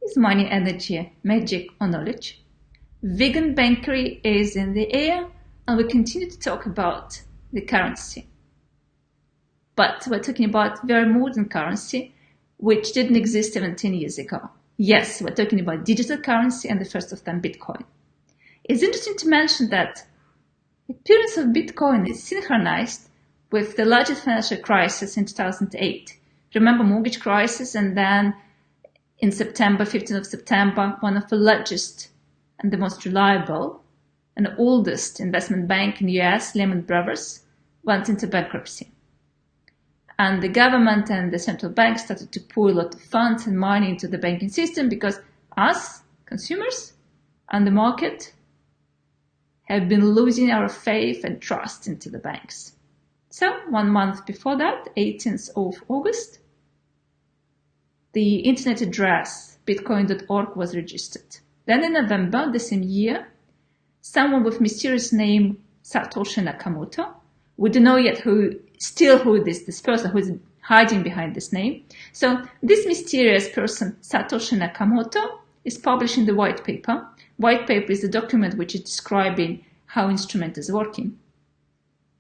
Is money, energy, magic, or knowledge? Vegan Bankery is in the air, and we continue to talk about the currency. But we're talking about very modern currency, which didn't exist even 10 years ago. Yes, we're talking about digital currency and the first of them, Bitcoin. It's interesting to mention that the appearance of Bitcoin is synchronized with the largest financial crisis in 2008. Remember mortgage crisis, and then in September, 15th of September, one of the largest and the most reliable and oldest investment bank in the US, Lehman Brothers, went into bankruptcy. And the government and the central bank started to pour a lot of funds and money into the banking system because us, consumers, and the market have been losing our faith and trust into the banks. So 1 month before that, 18th of August, the internet address bitcoin.org was registered. Then in November the same year, someone with mysterious name Satoshi Nakamoto, we don't know yet who this person who is hiding behind this name. So this mysterious person, Satoshi Nakamoto, is publishing the white paper. White paper is a document which is describing how instrument is working.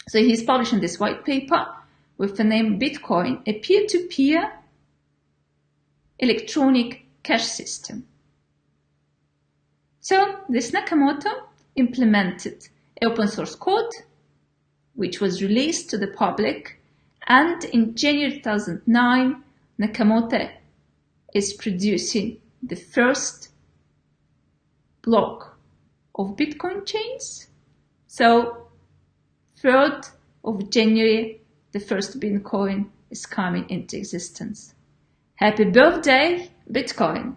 So he's publishing this white paper with the name Bitcoin, a peer-to-peer electronic cash system. So this Nakamoto implemented open source code, which was released to the public, and in January 2009, Nakamoto is producing the first block of Bitcoin chains. So 3rd of January, the first Bitcoin is coming into existence. Happy birthday, Bitcoin!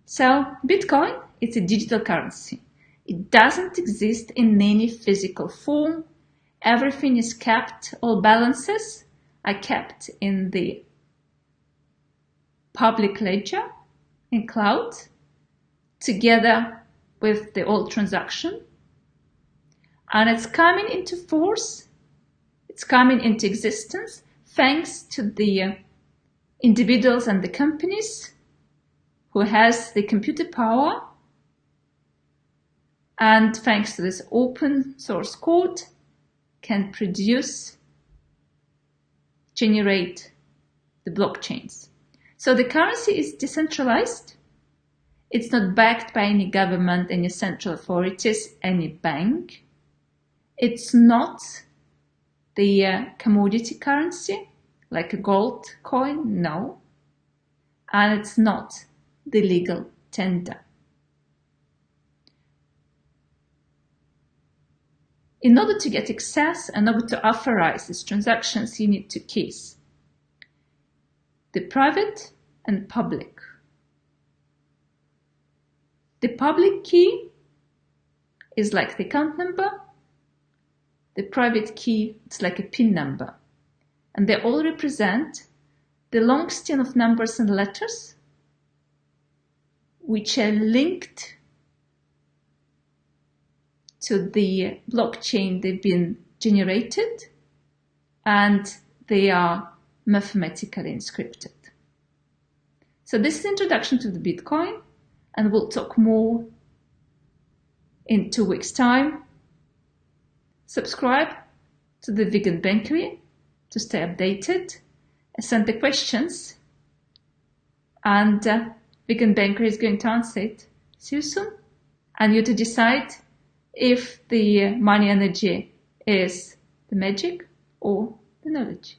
So Bitcoin is a digital currency. It doesn't exist in any physical form. Everything is kept, all balances are kept in the public ledger in cloud, together with the old transaction. And it's coming into force, it's coming into existence thanks to the individuals and the companies who has the computer power, and thanks to this open source code can generate the blockchains. So the currency is decentralized. It's not backed by any government, any central authorities, any bank. It's not the commodity currency, like a gold coin, no. And it's not the legal tender. In order to get access, in order to authorize these transactions, you need two keys: the private and public. The public key is like the account number. The private key is like a PIN number. And they all represent the long string of numbers and letters which are linked to the blockchain they've been generated, and they are mathematically encrypted. So this is introduction to the Bitcoin, and we'll talk more in 2 weeks' time. Subscribe to the Vegan Bankery to stay updated. Send the questions, and Vegan Bankery is going to answer it. See you soon. And you to decide if the money energy is the magic or the knowledge.